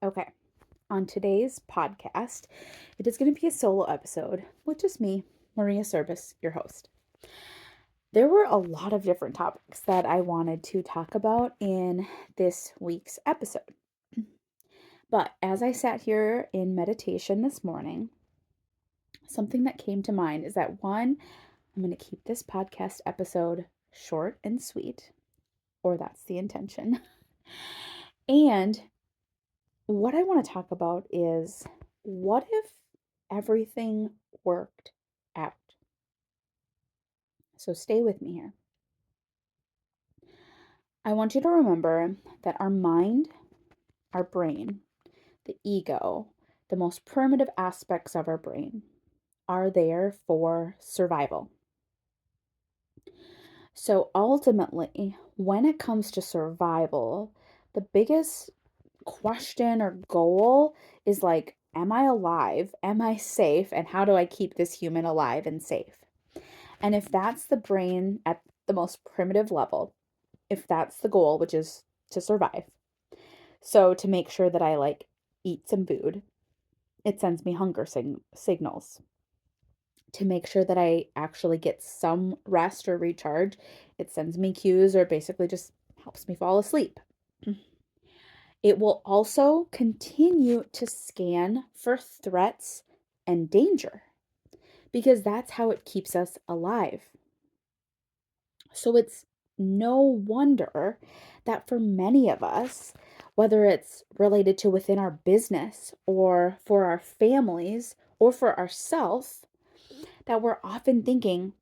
Okay, on today's podcast, it is going to be a solo episode with just me, Maria Service, your host. There were a lot of different topics that I wanted to talk about in this week's episode. But as I sat here in meditation this morning, something that came to mind is that one, I'm going to keep this podcast episode short and sweet, or that's the intention. And what I want to talk about is what if everything worked out? So stay with me here. I want you to remember that our mind, our brain, the ego, the most primitive aspects of our brain are there for survival. So ultimately, when it comes to survival, the biggest question or goal is like, am I alive? Am I safe? And how do I keep this human alive and safe? And if that's the brain at the most primitive level, if that's the goal, which is to survive, so to make sure that I eat some food, it sends me hunger signals. To make sure that I actually get some rest or recharge, it sends me cues or basically just helps me fall asleep. It will also continue to scan for threats and danger because that's how it keeps us alive. So it's no wonder that for many of us, whether it's related to within our business or for our families or for ourselves, that we're often thinking,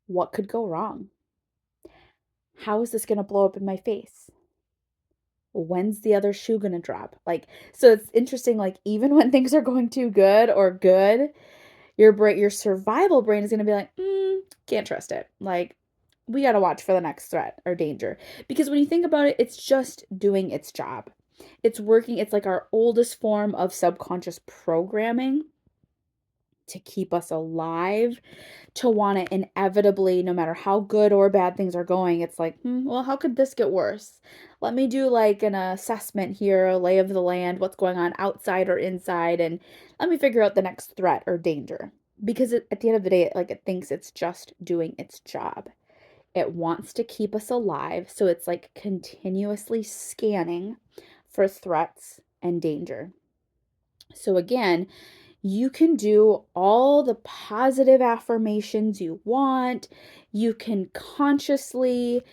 what could go wrong? How is this going to blow up in my face? When's the other shoe going to drop? So it's interesting, even when things are going too good or good, your survival brain is going to be like, can't trust it. We got to watch for the next threat or danger. Because when you think about it, it's just doing its job. It's working. It's like our oldest form of subconscious programming to keep us alive, to want to inevitably, no matter how good or bad things are going, it's like, well, how could this get worse? Let me do an assessment here, a lay of the land, what's going on outside or inside, and let me figure out the next threat or danger. Because at the end of the day, it thinks it's just doing its job. It wants to keep us alive, so it's continuously scanning for threats and danger. So again, you can do all the positive affirmations you want. You can consciously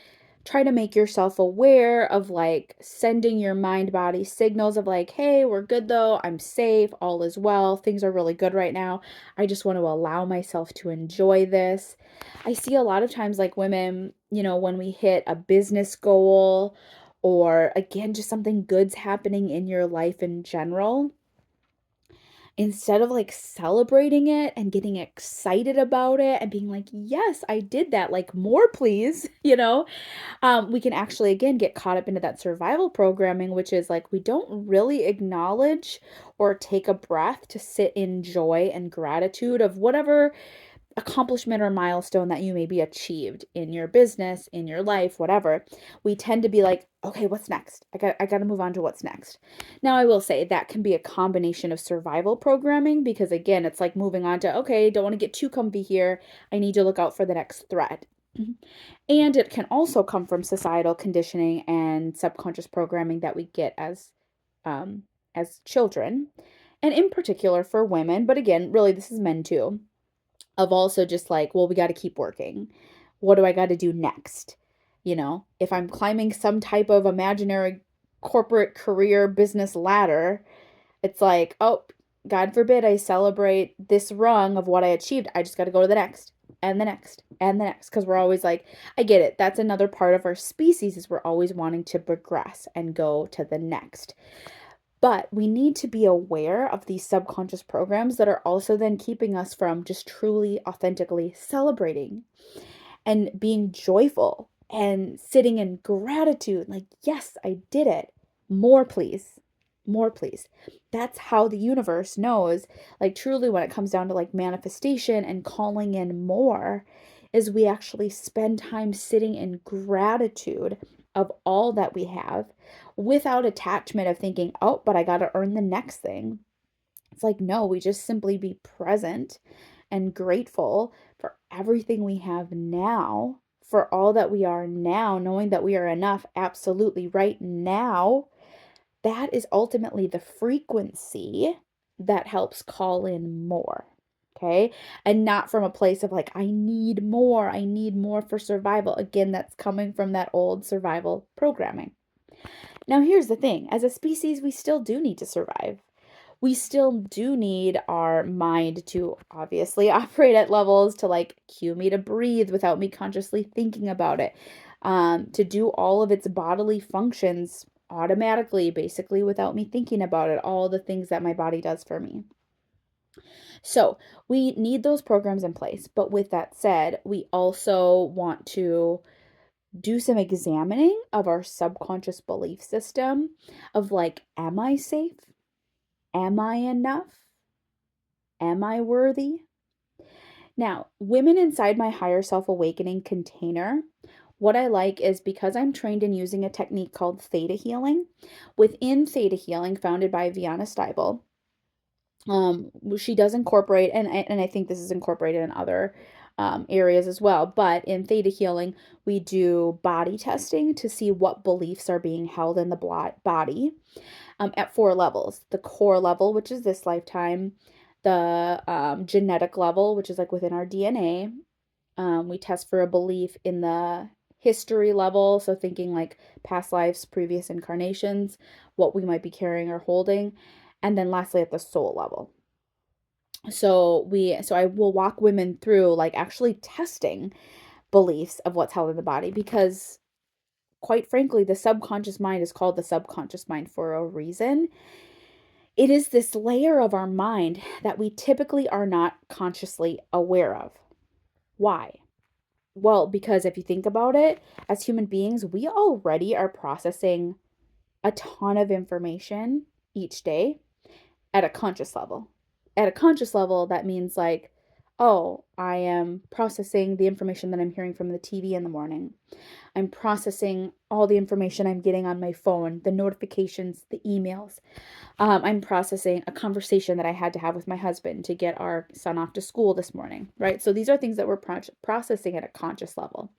try to make yourself aware of sending your mind body signals of hey, we're good though. I'm safe. All is well. Things are really good right now. I just want to allow myself to enjoy this. I see a lot of times women, when we hit a business goal or again, just something good's happening in your life in general, instead of celebrating it and getting excited about it and being like, yes, I did that, more please, we can actually again get caught up into that survival programming, which is we don't really acknowledge or take a breath to sit in joy and gratitude of whatever accomplishment or milestone that you maybe achieved in your business, in your life, whatever. We tend to be like, okay, what's next? I got to move on to what's next. Now, I will say that can be a combination of survival programming because again, it's moving on to, okay, don't want to get too comfy here. I need to look out for the next threat. And it can also come from societal conditioning and subconscious programming that we get as children, and in particular for women, but again, really this is men too, of also just well, we got to keep working. What do I got to do next? If I'm climbing some type of imaginary corporate career business ladder, it's oh, God forbid I celebrate this rung of what I achieved. I just got to go to the next and the next and the next. Because we're always I get it. That's another part of our species is we're always wanting to progress and go to the next. But we need to be aware of these subconscious programs that are also then keeping us from just truly, authentically celebrating and being joyful and sitting in gratitude. Yes, I did it. More, please. More, please. That's how the universe knows, truly when it comes down to manifestation and calling in more, is we actually spend time sitting in gratitude of all that we have without attachment of thinking, oh, but I got to earn the next thing. It's like, no, we just simply be present and grateful for everything we have now, for all that we are now, knowing that we are enough absolutely right now. That is ultimately the frequency that helps call in more. Okay. And not from a place of like, I need more. I need more for survival. Again, that's coming from that old survival programming. Now, here's the thing, as a species, we still do need to survive. We still do need our mind to obviously operate at levels to like cue me to breathe without me consciously thinking about it, to do all of its bodily functions automatically, basically without me thinking about it, all the things that my body does for me. So we need those programs in place. But with that said, we also want to do some examining of our subconscious belief system of like, am I safe? Am I enough? Am I worthy? Now, women inside my higher self awakening container, what I like is because I'm trained in using a technique called theta healing. Within theta healing, founded by Viana Steibel, she does incorporate, and I think this is incorporated in other areas as well. But in theta healing, we do body testing to see what beliefs are being held in the body at 4 levels: the core level, which is this lifetime; the genetic level, which is like within our DNA. We test for a belief in the history level, so thinking like past lives, previous incarnations, what we might be carrying or holding, and then lastly at the soul level. So I will walk women through like actually testing beliefs of what's held in the body, because quite frankly, the subconscious mind is called the subconscious mind for a reason. It is this layer of our mind that we typically are not consciously aware of. Why? Well, because if you think about it, as human beings, we already are processing a ton of information each day at a conscious level. At a conscious level, that means like, oh, I am processing the information that I'm hearing from the TV in the morning. I'm processing all the information I'm getting on my phone, the notifications, the emails. I'm processing a conversation that I had to have with my husband to get our son off to school this morning, right? So these are things that we're processing at a conscious level.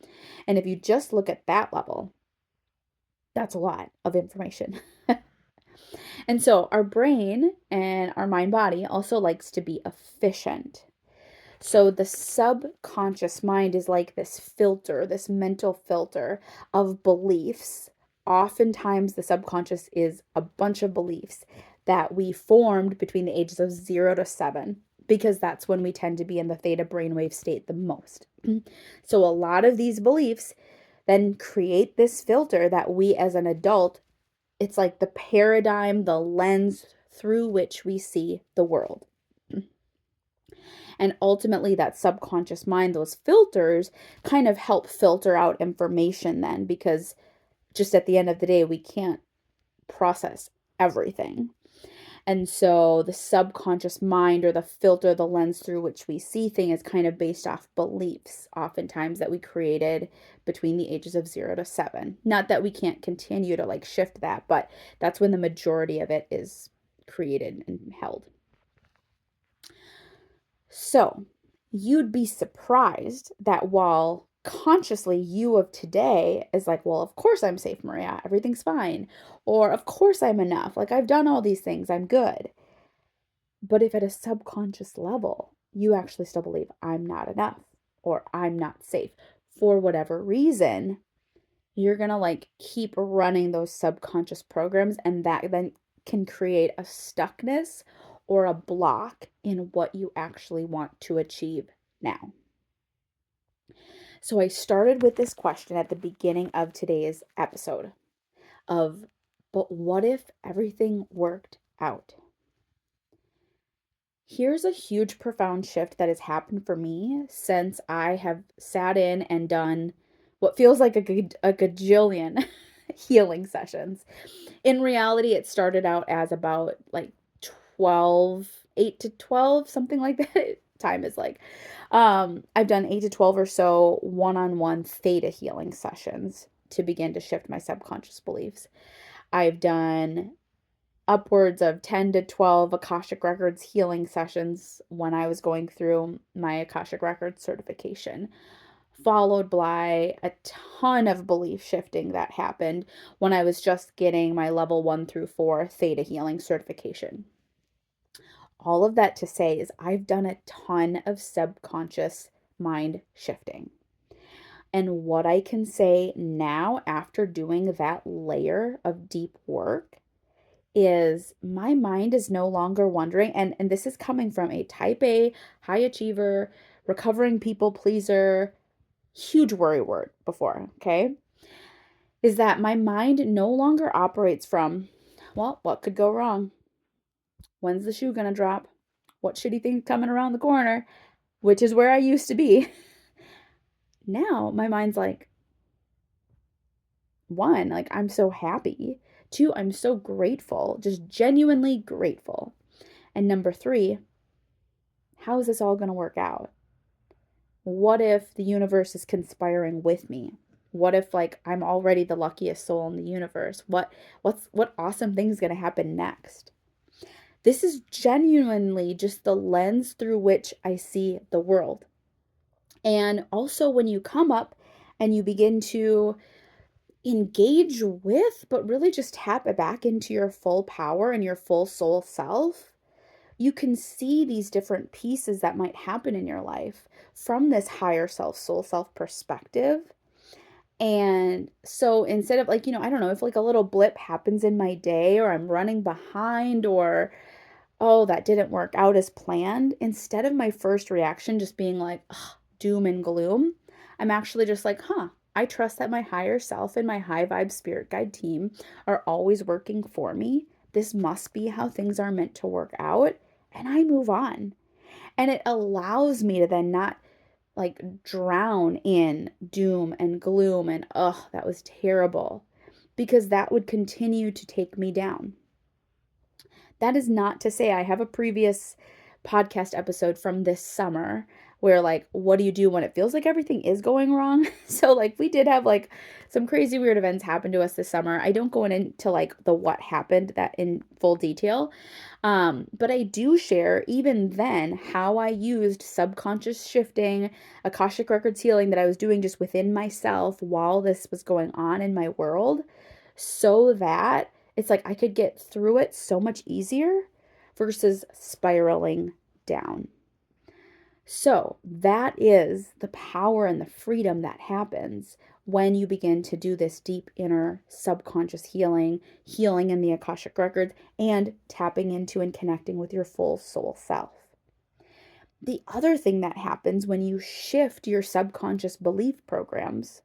And if you just look at that level, that's a lot of information. And so our brain and our mind body also likes to be efficient. So the subconscious mind is like this filter, this mental filter of beliefs. Oftentimes, the subconscious is a bunch of beliefs that we formed between the ages of 0 to 7, because that's when we tend to be in the theta brainwave state the most. So a lot of these beliefs then create this filter that we as an adult, it's like the paradigm, the lens through which we see the world. And ultimately, that subconscious mind, those filters kind of help filter out information then, because just at the end of the day, we can't process everything. And so the subconscious mind, or the filter, the lens through which we see things, is kind of based off beliefs, oftentimes that we created between the ages of 0 to 7. Not that we can't continue to like shift that, but that's when the majority of it is created and held. So you'd be surprised that while consciously you of today is like, well, of course I'm safe, Maria, everything's fine. Or of course I'm enough. Like I've done all these things, I'm good. But if at a subconscious level, you actually still believe I'm not enough or I'm not safe for whatever reason, you're going to like keep running those subconscious programs, and that then can create a stuckness or a block in what you actually want to achieve now. So I started with this question at the beginning of today's episode of, but what if everything worked out? Here's a huge, profound shift that has happened for me since I have sat in and done what feels like a gajillion healing sessions. In reality, it started out as about like 12, 8 to 12, something like that. Time is like, I've done 8 to 12 or so one-on-one theta healing sessions to begin to shift my subconscious beliefs. I've done upwards of 10 to 12 Akashic Records healing sessions when I was going through my Akashic Records certification, followed by a ton of belief shifting that happened when I was just getting my level 1 through 4 theta healing certification. All of that to say is I've done a ton of subconscious mind shifting. And what I can say now after doing that layer of deep work is my mind is no longer wondering, and this is coming from a type A, high achiever, recovering people pleaser, huge worry word before, okay? Is that my mind no longer operates from, well, what could go wrong? When's the shoe gonna drop? What should he think coming around the corner? Which is where I used to be. Now my mind's like, one, like I'm so happy. Two, I'm so grateful, just genuinely grateful. And number three, how is this all going to work out? What if the universe is conspiring with me? What if like I'm already the luckiest soul in the universe? What awesome thing's going to happen next? This is genuinely just the lens through which I see the world. And also when you come up and you begin to engage with, but really just tap it back into your full power and your full soul self, you can see these different pieces that might happen in your life from this higher self, soul self perspective. And so instead of like, I don't know, if like a little blip happens in my day or I'm running behind or, oh, that didn't work out as planned, instead of my first reaction just being like, ugh, doom and gloom, I'm actually just like, I trust that my higher self and my high vibe spirit guide team are always working for me. This must be how things are meant to work out. And I move on. And it allows me to then not like drown in doom and gloom and, oh, that was terrible, because that would continue to take me down. That is not to say I have a previous podcast episode from this summer where like, what do you do when it feels like everything is going wrong? So like we did have like some crazy weird events happen to us this summer. I don't go into like the what happened that in full detail. But I do share even then how I used subconscious shifting, Akashic Records healing that I was doing just within myself while this was going on in my world, so that it's like I could get through it so much easier versus spiraling down. So that is the power and the freedom that happens when you begin to do this deep inner subconscious healing in the Akashic Records, and tapping into and connecting with your full soul self. The other thing that happens when you shift your subconscious belief programs,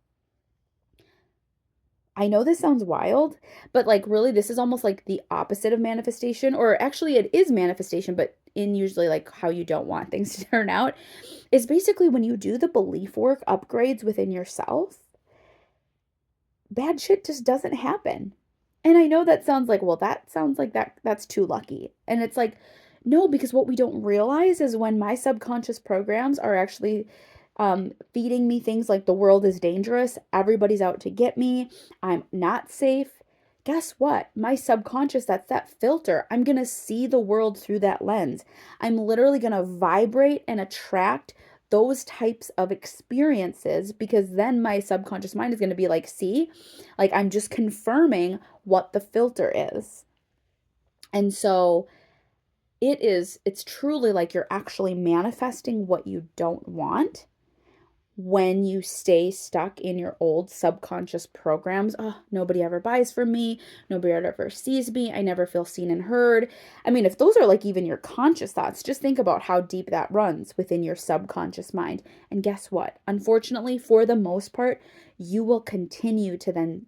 I know this sounds wild, but like really this is almost like the opposite of manifestation, or actually it is manifestation, but in usually like how you don't want things to turn out, is basically when you do the belief work upgrades within yourself, bad shit just doesn't happen. And I know that sounds like, well, that sounds like that's too lucky. And it's like, no, because what we don't realize is when my subconscious programs are actually feeding me things like the world is dangerous, everybody's out to get me, I'm not safe. Guess what? My subconscious, that's that filter. I'm going to see the world through that lens. I'm literally going to vibrate and attract those types of experiences, because then my subconscious mind is going to be like, see, like I'm just confirming what the filter is. And so it's truly like you're actually manifesting what you don't want when you stay stuck in your old subconscious programs. Oh, nobody ever buys from me. Nobody ever sees me. I never feel seen and heard. I mean, if those are like even your conscious thoughts, just think about how deep that runs within your subconscious mind. And guess what? Unfortunately, for the most part, you will continue to then,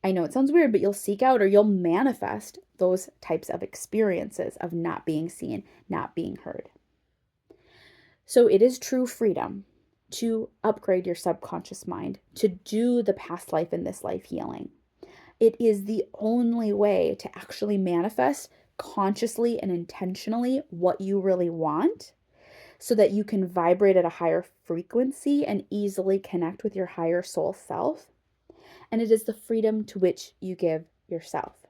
I know it sounds weird, but you'll seek out or you'll manifest those types of experiences of not being seen, not being heard. So it is true freedom to upgrade your subconscious mind, to do the past life and this life healing. It is the only way to actually manifest consciously and intentionally what you really want, so that you can vibrate at a higher frequency and easily connect with your higher soul self. and it is the freedom to which you give yourself.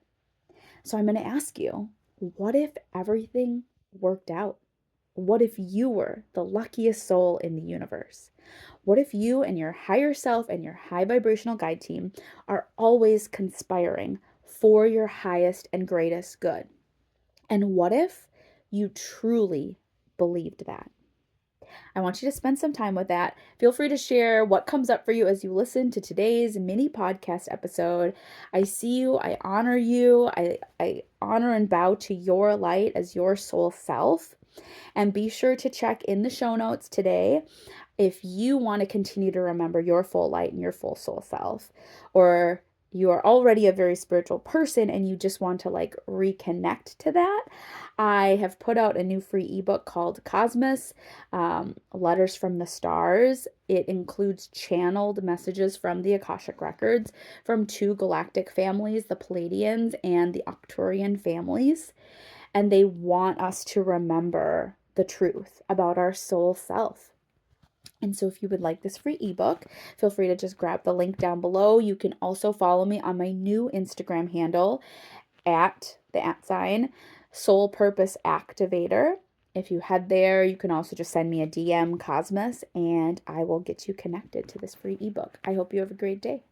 So I'm going to ask you, what if everything worked out? What if you were the luckiest soul in the universe? What if you and your higher self and your high vibrational guide team are always conspiring for your highest and greatest good? And what if you truly believed that? I want you to spend some time with that. Feel free to share what comes up for you as you listen to today's mini podcast episode. I see you. I honor you. I honor and bow to your light as your soul self. And be sure to check in the show notes today if you want to continue to remember your full light and your full soul self, or you are already a very spiritual person and you just want to like reconnect to that. I have put out a new free ebook called Cosmos, Letters from the Stars. It includes channeled messages from the Akashic Records from two galactic families, the Pleiadians and the Arcturian families. And they want us to remember the truth about our soul self. And so if you would like this free ebook, feel free to just grab the link down below. You can also follow me on my new Instagram handle at the @ Soul Purpose Activator. If you head there, you can also just send me a DM, Cosmos, and I will get you connected to this free ebook. I hope you have a great day.